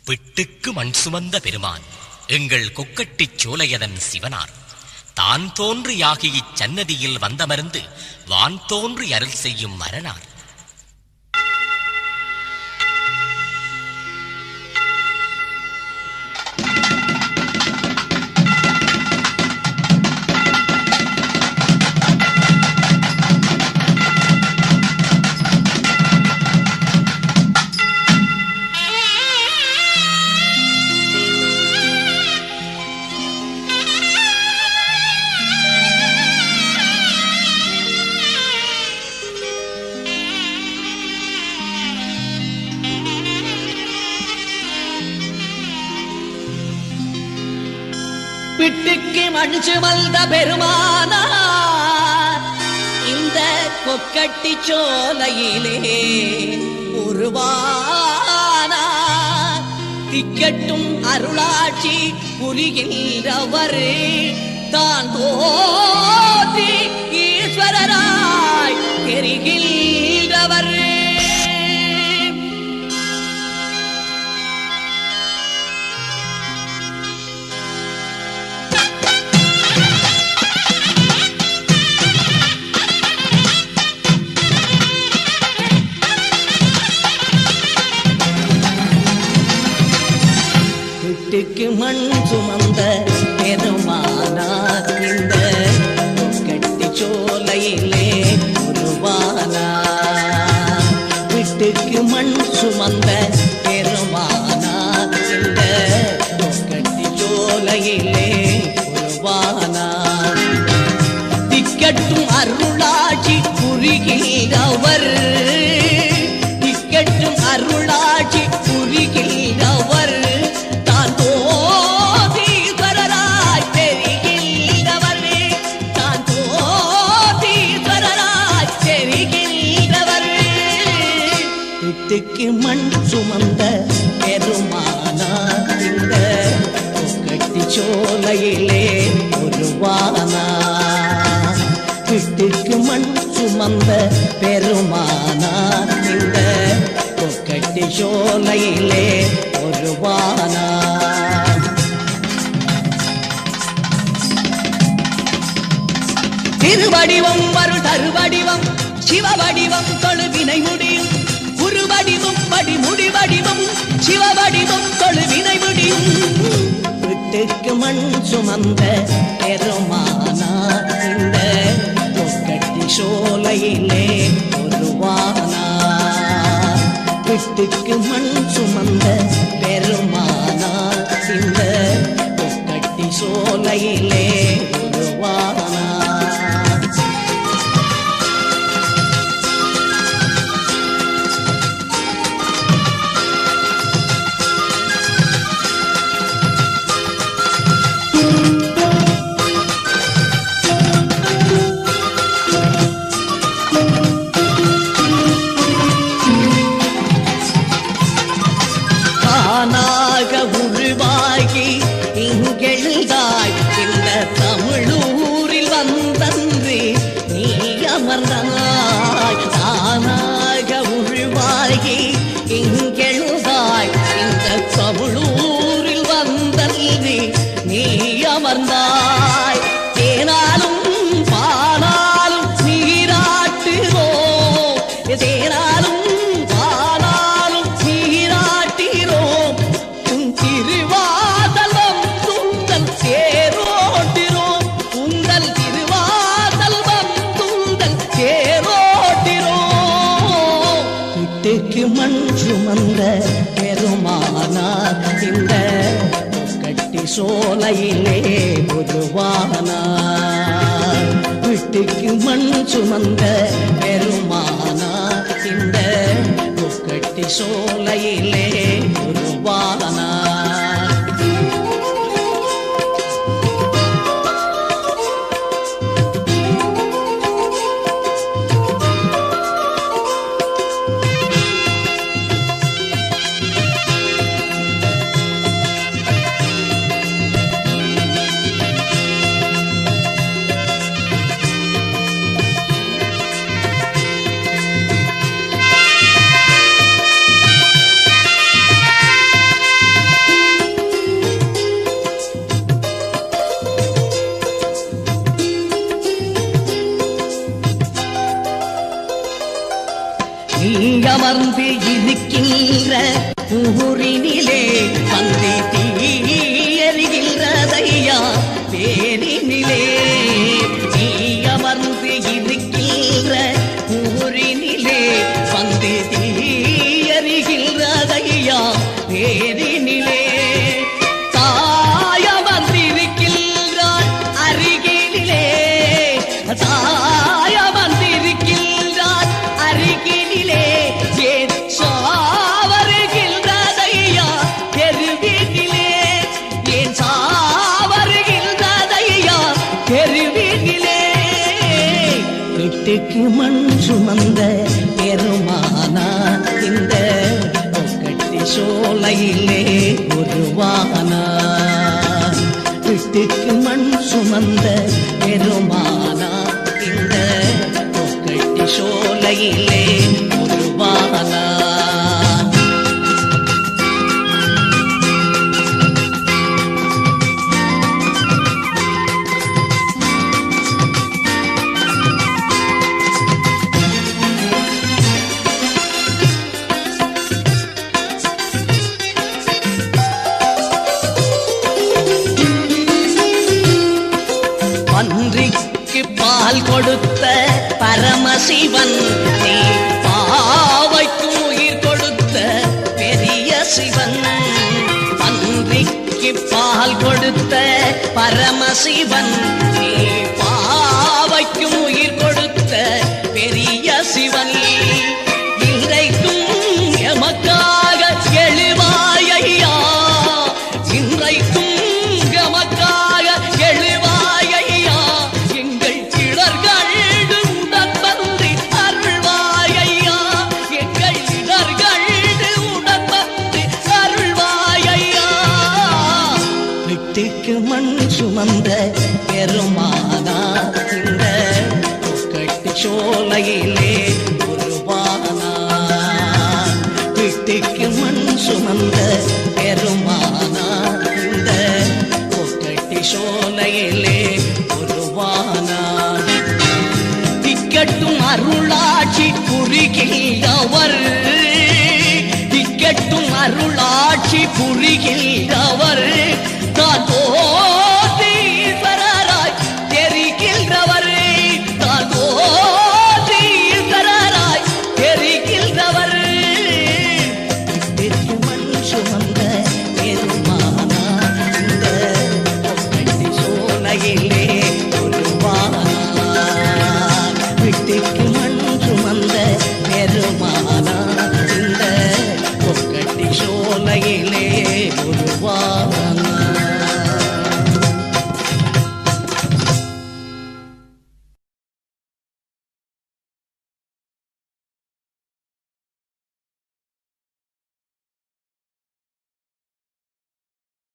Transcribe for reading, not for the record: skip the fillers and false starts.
பிட்டுக்கு மண் சுமந்த பெருமான் எங்கள் கொக்கட்டிச் சோலையதன் சிவனார் தான் தோன்றியாகி இச்சன்னதியில் வந்தமர்ந்து வான் தோன்றி அருள் செய்யும் மரணார். பிட்டுக்கு மண் சுமந்த பெருமானார் இந்த கொக்கட்டி சோலையிலே உருவானார். திக்கட்டும் அருளாட்சி புரிகின்றவர் தான் தோன்றி ஈஸ்வரராய் தெரிகின்றவர். பிட்டுக்கு மண் சுமந்த பெருமானார் இந்த கொக்கட்டி சோலையிலே உருவானார். பிட்டுக்கு மண் சுமந்த பெருமானார் இந்த கொக்கட்டி சோலையிலே உருவானார். திக்கட்டும் அருளாட்சி புரிகின்றவர் திக்கட்டும் அருளாட்சி புரிகின்றவர் பிட்டுக்கு மண் சுமந்த பெருமானார் இந்த கொக்கட்டி சோலையிலே உருவானார். பிட்டுக்கு மண் சுமந்த பெருமானார் இந்த கொக்கட்டி சோலையிலே உருவானார். திருவடிவம் அருள் தருவடிவம் சிவவடிவம் தொழுவினை முடியும் குருவடிவம் படிமுடி வடிவம் சிவவடிவம் தொழுவினை முடியும். பிட்டுக்கு மண் சுமந்த பெருமானார் இந்த கொக்கட்டி சோலையிலே உருவானார். பிட்டுக்கு மண் சுமந்த பெருமானார் இந்த கொக்கட்டி சோலையிலே உருவானார். தானாக உருவாகி இங்கெழுதாய் இந்த தமிழூரில் வந்தன்று நீ அமர்ந்தாய். தானாக உருவாகி இங்கெழுதாய் இந்த தமிழூரில் வந்தன்று நீ அமர்ந்தாய். தேனாலும் பாலாலும் நீராட்டுவோம் தேனாலும் மண் சுமந்த பெருமானார் இந்த கொக்கட்டி சோலையிலே உருவானார். பிட்டுக்கு மண் சுமந்த பெருமானார் இந்த கொக்கட்டி சோலையிலே உருவானார். சோலையிலே உருவானார். வீட்டுக்கு மண் சுமந்த பெருமானா இந்த கொக்கட்டி சோலையிலே உருவானார். பன்றிக்கு பால் கொடுத்த பரமசிவன் நீ பாவைக்கு உயிர் கொடுத்த பெரிய சிவன். பன்றிக்கு பால் கொடுத்த பரமசிவன் நீ பாவைக்கு உயிர் கொடுத்த பெரிய சிவன். இன்றைக்கும் எமக்காக எழுவாயையா, இன்றைக்கும் எமக்காக எழுவாயையா, எங்கள் இடர்கள்டு உடன் வந்து அருள்வாயையா, எங்கள் இடர்கள்டு உடன் வந்து அருள்வாயையா. வீட்டுக்கு மண் சுமந்த பெருமானா இந்த கொக்கட்டி சோலையிலே உருவானார். வீட்டுக்கு மண் சுமந்த பெருமானா இந்த கொக்கட்டி சோலையிலே உருவானார். திக்கட்டும் அருளாட்சி புரிகின்றவர், திக்கட்டும் அருளாட்சி புரிகின்றவர், தான் ஈஸ்வரராய் தெரிகின்றவர், தான் ஈஸ்வரராய் தெரிகின்றவர். வீட்டுக்கு மண் சுமந்த பெருமானா இந்த கொக்கட்டி சோலையிலே உருவானார். வீட்டுக்கு